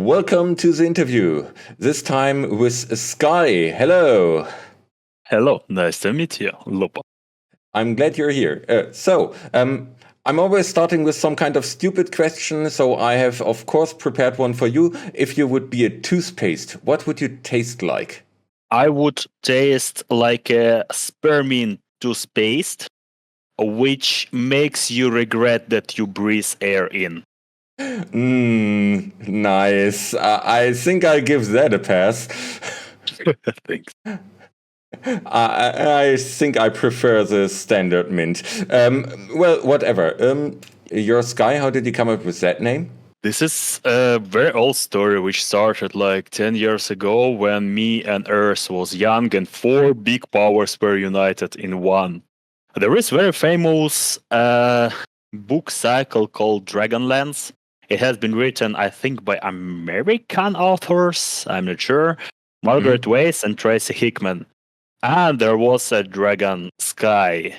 welcome to the interview. This time with Sky. Hello. Hello, nice to meet you, Lupo. I'm glad you're here. I'm always starting with some kind of stupid question, so I have, of course, prepared one for you. If you would be a toothpaste, what would you taste like? I would taste like a spearmint toothpaste, which makes you regret that you breathe air in. Nice. I think I'll give that a pass. Thanks. I think I prefer the standard mint. Well, whatever. Your Sky, how did you come up with that name? This is a very old story which started like 10 years ago when me and Earth was young and four big powers were united in one. There is very famous book cycle called Dragonlance. It has been written, I think, by American authors, I'm not sure, Margaret Weis and Tracy Hickman. And there was a dragon Sky.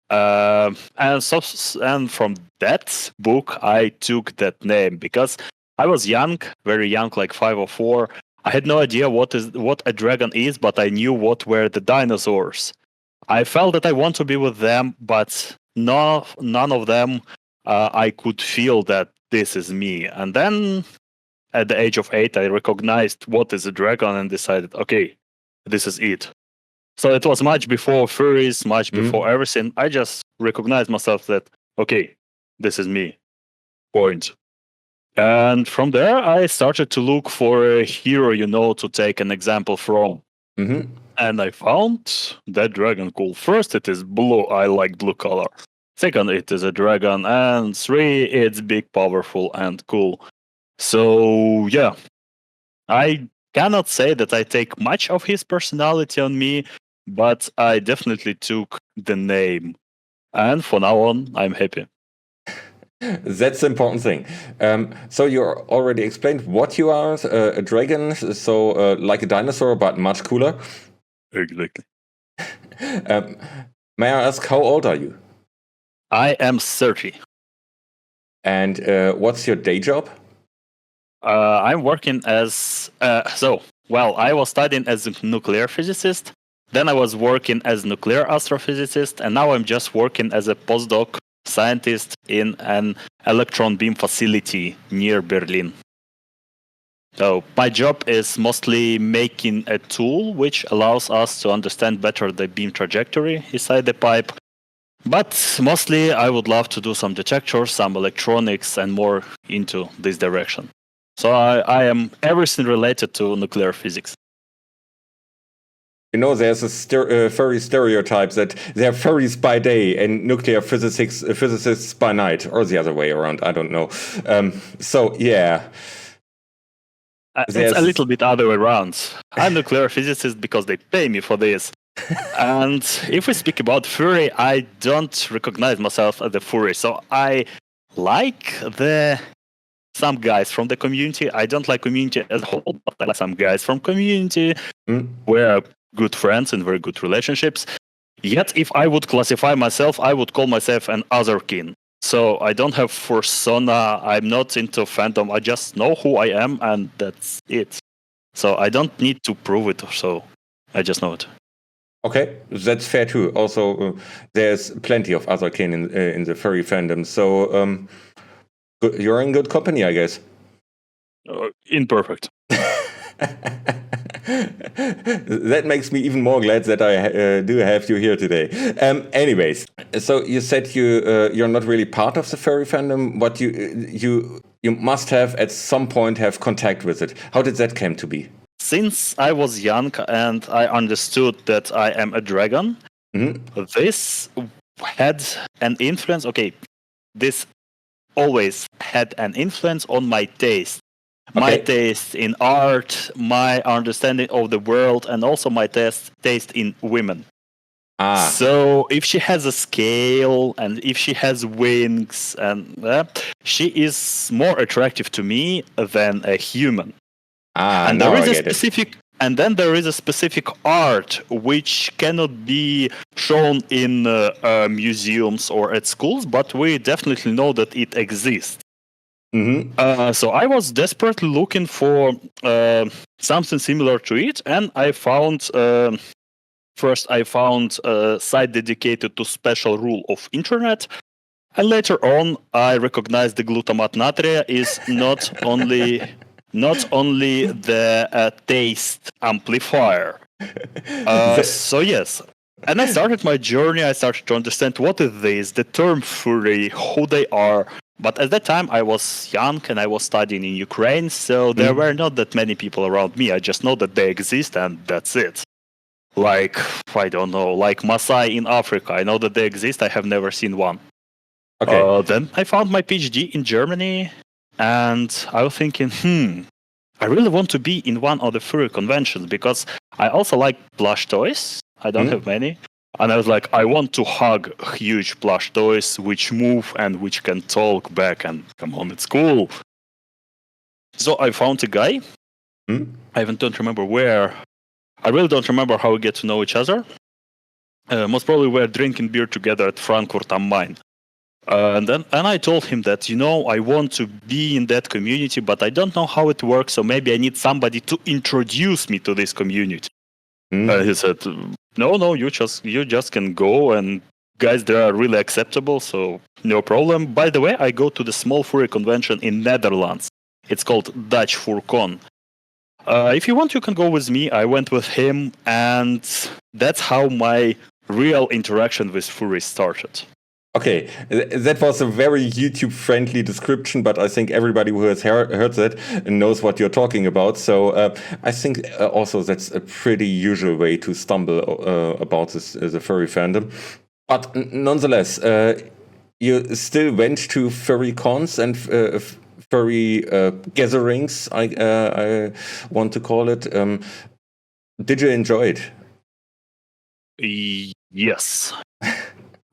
And from that book, I took that name because I was young, very young, like 5 or 4. I had no idea what a dragon is, but I knew what were the dinosaurs. I felt that I want to be with them, but none of them I could feel that this is me. And then at the age of 8, I recognized what is a dragon and decided, okay, this is it. So it was much before furries, much before everything. I just recognized myself that, okay, this is me. Point. And from there, I started to look for a hero, to take an example from. And I found that dragon cool. First, it is blue. I like blue color. Second, it is a dragon. And 3, it's big, powerful, and cool. So, yeah. I cannot say that I take much of his personality on me, but I definitely took the name. And from now on, I'm happy. That's the important thing. So you already explained what you are, a dragon, so like a dinosaur, but much cooler. Exactly. May I ask, how old are you? I am 30. And what's your day job? I'm working as... I was studying as a nuclear physicist. Then I was working as nuclear astrophysicist, and now I'm just working as a postdoc scientist in an electron beam facility near Berlin. So my job is mostly making a tool which allows us to understand better the beam trajectory inside the pipe. But mostly I would love to do some detectors, some electronics, and more into this direction. So I am everything related to nuclear physics. There's a furry stereotype that they're furries by day and nuclear physicists by night, or the other way around. I don't know. So, yeah. It's a little bit other way around. I'm a nuclear physicist because they pay me for this. And if we speak about furry, I don't recognize myself as a furry. So I like some guys from the community. I don't like community as a whole, but I like some guys from community. We're good friends and very good relationships. Yet, if I would classify myself, I would call myself an otherkin. So I don't have persona. I'm not into fandom. I just know who I am, and that's it. So I don't need to prove it. So I just know it. Okay, that's fair too. Also, there's plenty of otherkin in the furry fandom. So you're in good company, I guess. Imperfect. That makes me even more glad that I do have you here today. Anyways, so you said you're not really part of the furry fandom, but you must have at some point have contact with it. How did that come to be? Since I was young and I understood that I am a dragon, this had an influence. Okay, this always had an influence on my taste. My taste in art, my understanding of the world, and also my taste in women. So if she has a scale and if she has wings, and she is more attractive to me than a human. And there is a specific, and then there is a specific art which cannot be shown in museums or at schools, but we definitely know that it exists. So I was desperately looking for something similar to it, and I found first I found a site dedicated to special rule of internet, and later on I recognized the glutamate natria is not only the taste amplifier. So yes. And I started my journey. I started to understand what is this, the term furry, who they are. But at that time, I was young and I was studying in Ukraine, so there were not that many people around me. I just know that they exist and that's it. Like, I don't know, like Maasai in Africa. I know that they exist. I have never seen one. Okay. Then I found my PhD in Germany, and I was thinking, I really want to be in one of the furry conventions because I also like plush toys. I don't have many. And I was like, I want to hug huge plush toys which move and which can talk back, and come on, it's cool. So I found a guy. I even don't remember where. I really don't remember how we get to know each other. Most probably we're drinking beer together at Frankfurt am Main. And I told him that, I want to be in that community, but I don't know how it works, so maybe I need somebody to introduce me to this community. He said, no, you just can go, and guys, they are really acceptable, so no problem. By the way, I go to the small furry convention in Netherlands. It's called Dutch FurCon. If you want, you can go with me. I went with him, and that's how my real interaction with furry started. Okay, that was a very YouTube-friendly description, but I think everybody who has heard that knows what you're talking about. So I think also that's a pretty usual way to stumble about the furry fandom. But nonetheless, you still went to furry cons and furry gatherings, I want to call it. Did you enjoy it? Yes.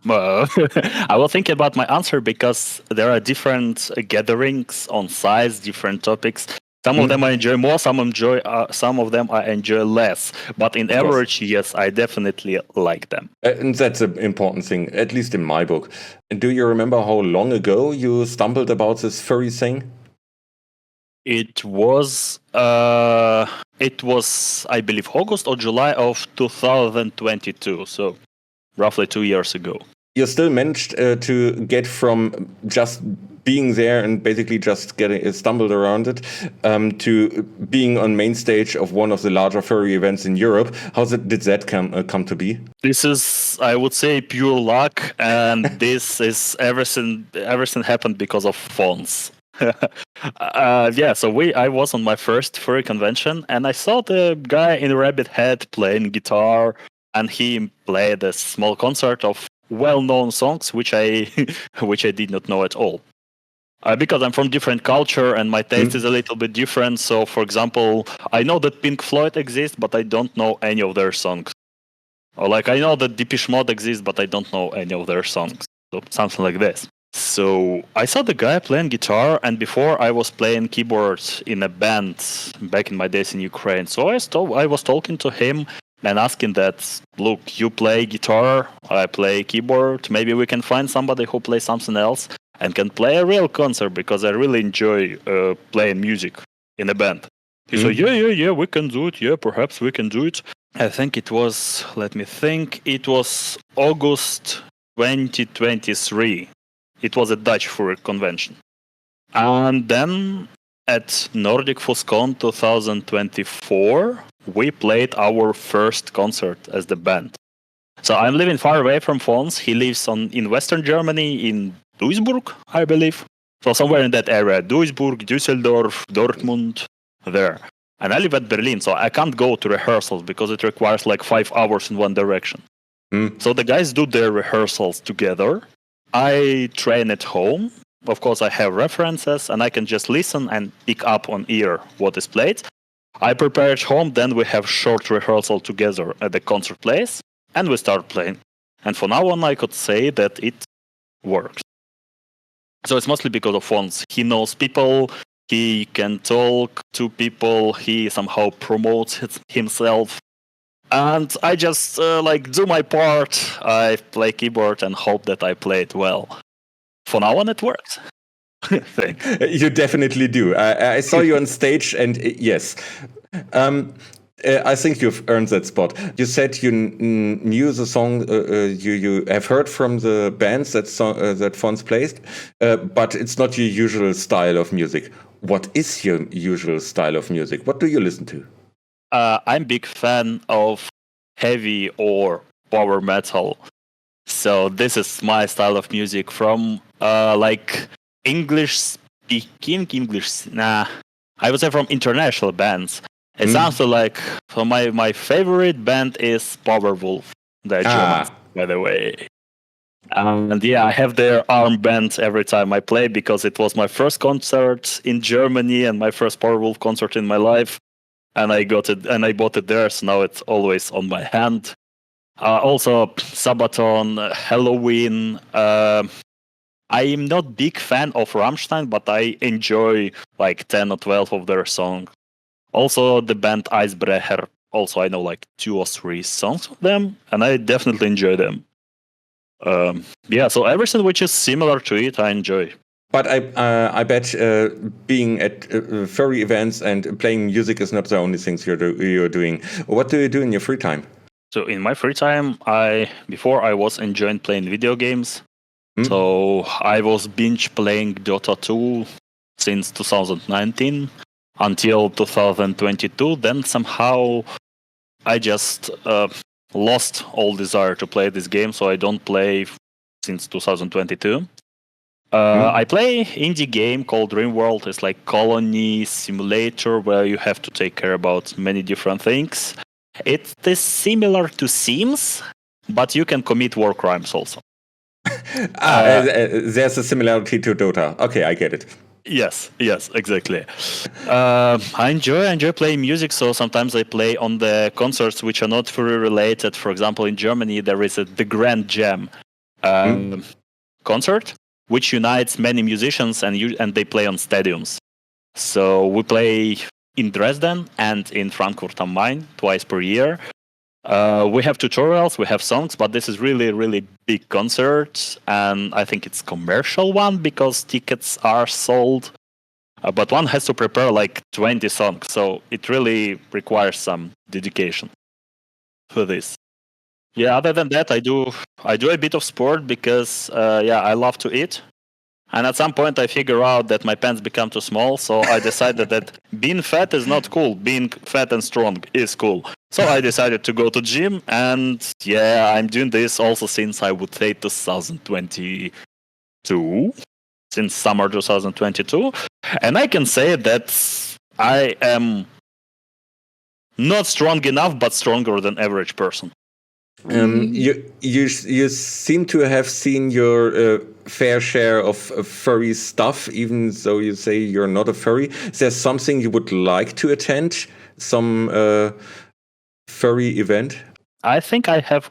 I will think about my answer because there are different gatherings on size, different topics. Some of them I enjoy more, some of them I enjoy less. But in average, yes, I definitely like them. And that's an important thing, at least in my book. Do you remember how long ago you stumbled about this furry thing? It was, I believe, August or July of 2022. So roughly 2 years ago. You still managed to get from just being there and basically just getting stumbled around it to being on main stage of one of the larger furry events in Europe. How did that come to be? This is, I would say, pure luck, and this is everything happened because of phones. So I was on my first furry convention, and I saw the guy in a rabbit head playing guitar, and he played a small concert of well-known songs, which I did not know at all. Because I'm from different culture and my taste is a little bit different. So, for example, I know that Pink Floyd exists, but I don't know any of their songs. Or I know that Depeche Mode exists, but I don't know any of their songs. So something like this. So I saw the guy playing guitar, and before I was playing keyboard in a band back in my days in Ukraine. So I was talking to him and asking that, look, you play guitar, I play keyboard, maybe we can find somebody who plays something else and can play a real concert, because I really enjoy playing music in a band. He said, yeah, we can do it, yeah, perhaps we can do it. I think it was, it was August 2023. It was a Dutch furry convention. And then at Nordic FurCon 2024, we played our first concert as the band. So I'm living far away from Fons. He lives in Western Germany, in Duisburg, I believe. So somewhere in that area, Duisburg, Düsseldorf, Dortmund, there. And I live at Berlin, so I can't go to rehearsals because it requires 5 hours in one direction. So the guys do their rehearsals together. I train at home. Of course, I have references, and I can just listen and pick up on ear what is played. I prepare at home, then we have short rehearsal together at the concert place, and we start playing. And from now on, I could say that it works. So it's mostly because of Fons. He knows people, he can talk to people, he somehow promotes himself. And I just do my part, I play keyboard and hope that I play it well. For now on, it works. Thanks. You definitely do. I saw you on stage, and yes. I think you've earned that spot. You said you knew the song. You have heard from the bands that Fons plays, but it's not your usual style of music. What is your usual style of music? What do you listen to? I'm big fan of heavy or power metal. So this is my style of music from like English speaking I would say from international bands. It sounds like my favorite band is Powerwolf, the Germans, by the way. And yeah, I have their armband every time I play because it was my first concert in Germany and my first Powerwolf concert in my life. And I got it and I bought it there, so now it's always on my hand. Also, Sabaton, Halloween. I'm not big fan of Rammstein, but I enjoy like 10 or 12 of their songs. Also, the band Eisbrecher. Also, I know like 2 or 3 songs of them, and I definitely enjoy them. Yeah, so everything which is similar to it, I enjoy. But I bet being at furry events and playing music is not the only things you're doing. What do you do in your free time? So in my free time, before I was enjoying playing video games. So I was binge playing Dota 2 since 2019 until 2022. Then somehow I just lost all desire to play this game, so I don't play since 2022. I play indie game called RimWorld. It's like colony simulator where you have to take care about many different things. It is similar to Sims, but you can commit war crimes also. There's a similarity to Dota. Okay, I get it. Yes, exactly. I enjoy playing music, so sometimes I play on the concerts which are not furry related. For example, in Germany there is the Grand Jam concert, which unites many musicians and they play on stadiums. So we play in Dresden and in Frankfurt am Main twice per year. We have tutorials, we have songs, but this is really, really big concert, and I think it's commercial one because tickets are sold. But one has to prepare like 20 songs, so it really requires some dedication for this. Yeah, other than that, I do a bit of sport because I love to eat. And at some point, I figure out that my pants become too small, so I decided that being fat is not cool. Being fat and strong is cool. So I decided to go to gym, and yeah, I'm doing this also since I would say 2022, since summer 2022. And I can say that I am not strong enough, but stronger than average person. You seem to have seen your fair share of furry stuff, even though you say you're not a furry. Is there something you would like to attend? Some furry event? I think I have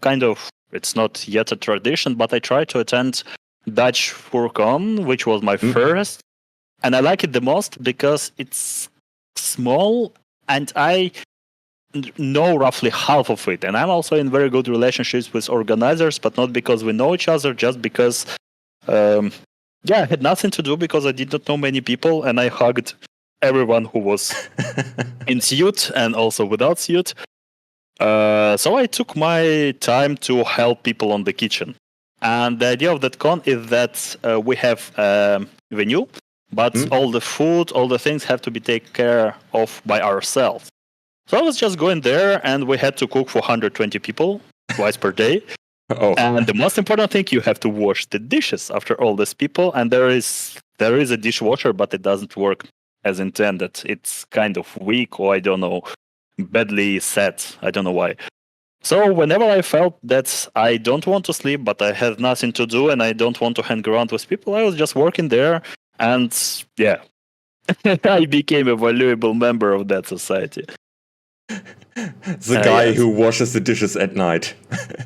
it's not yet a tradition, but I try to attend Dutch FurCon, which was my first. And I like it the most because it's small and I know roughly half of it, and I'm also in very good relationships with organizers, but not because we know each other, just because I had nothing to do because I did not know many people, and I hugged everyone who was in suit and also without suit. So I took my time to help people on the kitchen, and the idea of that con is that we have a venue, but all the food, all the things have to be taken care of by ourselves. So I was just going there, and we had to cook for 120 people twice per day. And the most important thing, you have to wash the dishes after all these people. And there is a dishwasher, but it doesn't work as intended. It's kind of weak, or I don't know, badly set. I don't know why. So whenever I felt that I don't want to sleep, but I have nothing to do, and I don't want to hang around with people, I was just working there. And yeah, I became a valuable member of that society. The guy who washes the dishes at night.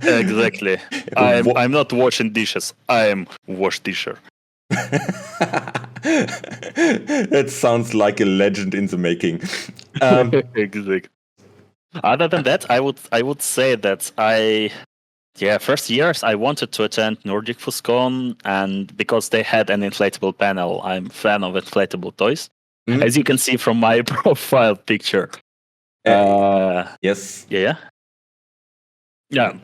Exactly. I'm not washing dishes. I am wash disher. That sounds like a legend in the making. Exactly. Other than that, I would say that I first years I wanted to attend Nordic Fuscon, and because they had an inflatable panel, I'm a fan of inflatable toys, as you can see from my profile picture. Yes. Yeah.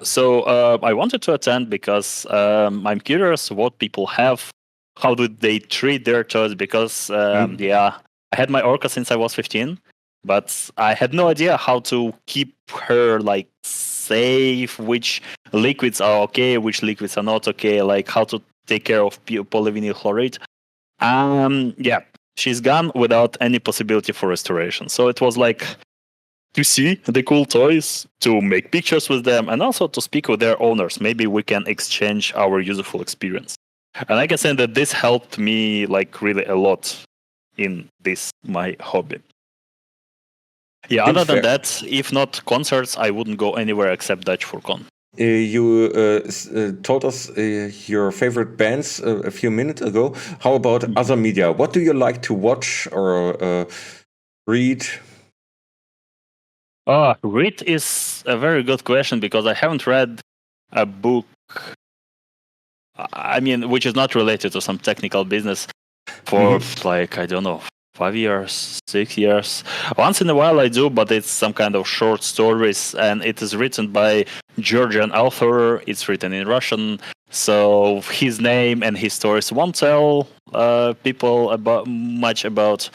So I wanted to attend because I'm curious what people have, how do they treat their toys? Because I had my Orca since I was 15, but I had no idea how to keep her like safe, which liquids are okay, which liquids are not okay, like how to take care of polyvinyl chloride. She's gone without any possibility for restoration. So it was like to see the cool toys, to make pictures with them, and also to speak with their owners. Maybe we can exchange our useful experience. And I can say that this helped me like really a lot in this my hobby. Yeah, other than that, if not concerts, I wouldn't go anywhere except Dutch Furcon. You told us your favorite bands a few minutes ago. How about other media? What do you like to watch or read? Read is a very good question because I haven't read a book, I mean, which is not related to some technical business for like, I don't know, 5 years, 6 years. Once in a while I do, but it's some kind of short stories, and it is written by Georgian author. It's written in Russian, so his name and his stories won't tell people much about.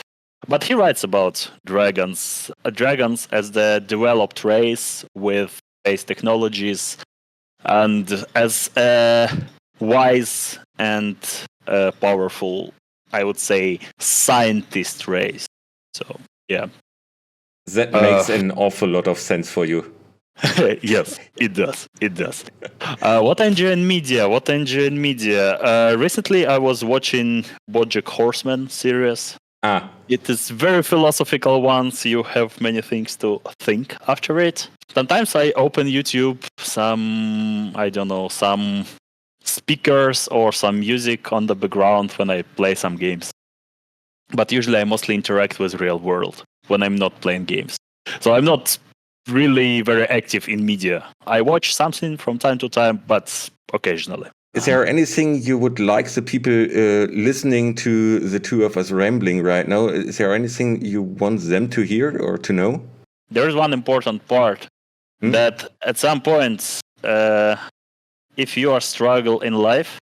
But he writes about dragons as the developed race with space technologies, and as a wise and powerful, I would say, scientist race. So, yeah. That makes an awful lot of sense for you. Yes, it does. It does. What I enjoy in media? Recently, I was watching BoJack Horseman series. It is very philosophical one, so you have many things to think after it. Sometimes I open YouTube, some speakers or some music on the background when I play some games. But usually I mostly interact with real world when I'm not playing games. So I'm not really very active in media. I watch something from time to time, but occasionally. Is there anything you would like the people listening to the two of us rambling right now? Is there anything you want them to hear or to know? There is one important part that at some point, if you are struggle in life,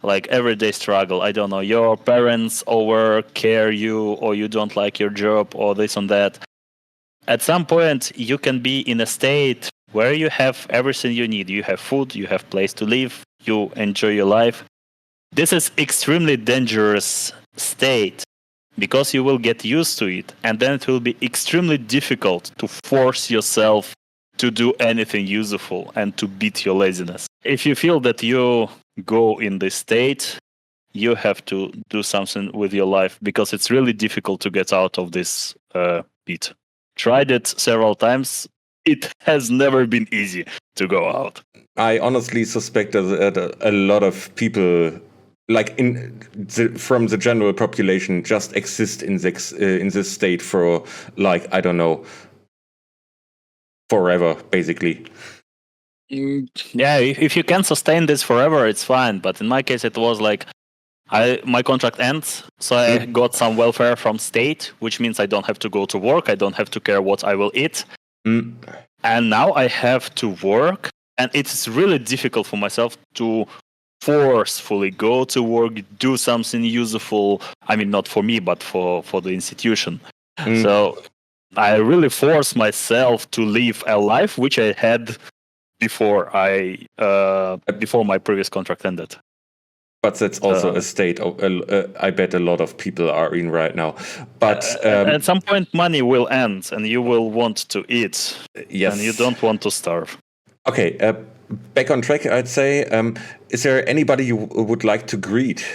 like everyday struggle, I don't know, your parents over care you, or you don't like your job, or this and that. At some point, you can be in a state where you have everything you need. You have food, you have place to live, you enjoy your life. This is extremely dangerous state because you will get used to it, and then it will be extremely difficult to force yourself to do anything useful and to beat your laziness. If you feel that you go in this state, you have to do something with your life because it's really difficult to get out of this pit. Tried it several times. It has never been easy to go out. I honestly suspect that a lot of people, like from the general population, just exist in this state for, like, I don't know, forever, basically. Yeah, if you can sustain this forever, it's fine. But in my case, it was like my contract ends, so I got some welfare from state, which means I don't have to go to work. I don't have to care what I will eat. And now I have to work, and it's really difficult for myself to forcefully go to work, do something useful. I mean, not for me, but for the institution. So I really force myself to live a life which I had before before my previous contract ended. But that's also a state I bet a lot of people are in right now. But at some point, money will end, and you will want to eat. Yes, and you don't want to starve. Okay, back on track. I'd say, is there anybody you would like to greet?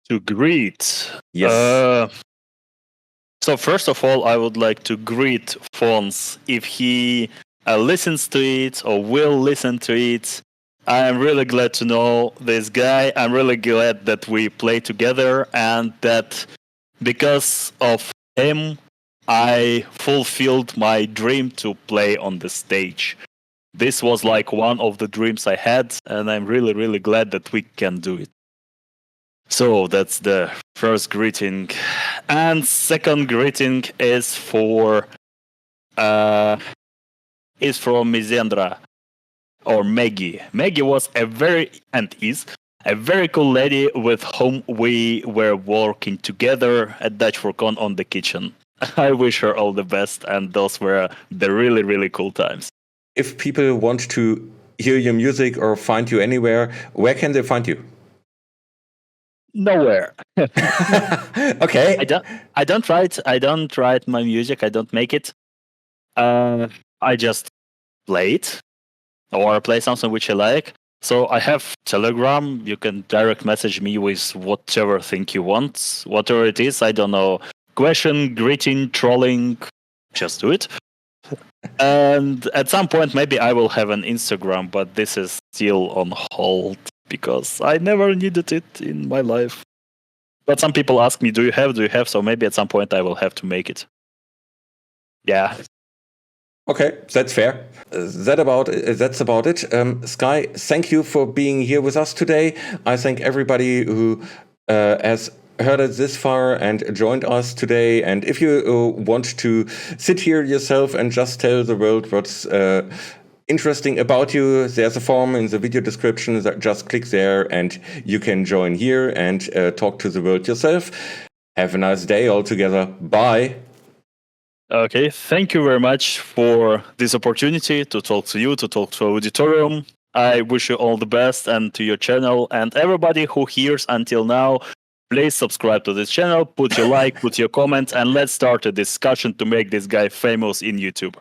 To greet? Yes. So first of all, I would like to greet Fons if he listens to it or will listen to it. I'm really glad to know this guy. I'm really glad that we play together, and that because of him, I fulfilled my dream to play on the stage. this was like one of the dreams I had, and I'm really, really glad that we can do it. So that's the first greeting. And second greeting is from Mizendra or Maggie. Maggie was a very cool lady with whom we were working together at Dutch for Con on the kitchen. I wish her all the best, and those were the really, really cool times. If people want to hear your music or find you anywhere, where can they find you? Nowhere. Okay. I don't write my music. I don't make it. I just play it or play something which I like. So I have Telegram. You can direct message me with whatever thing you want, whatever it is. I don't know. Question, greeting, trolling. Just do it. And at some point, maybe I will have an Instagram, but this is still on hold because I never needed it in my life. But some people ask me, do you have? So maybe at some point I will have to make it. Yeah. Okay, that's fair. That's about it. Sky, thank you for being here with us today. I thank everybody who has heard it this far and joined us today. And if you want to sit here yourself and just tell the world what's interesting about you, there's a form in the video description. Just click there and you can join here and talk to the world yourself. Have a nice day all together. Bye. Okay, thank you very much for this opportunity to talk to you, to talk to Auditorium. I wish you all the best and to your channel, and everybody who hears until now, please subscribe to this channel, put your like, put your comment, and let's start a discussion to make this guy famous in YouTube.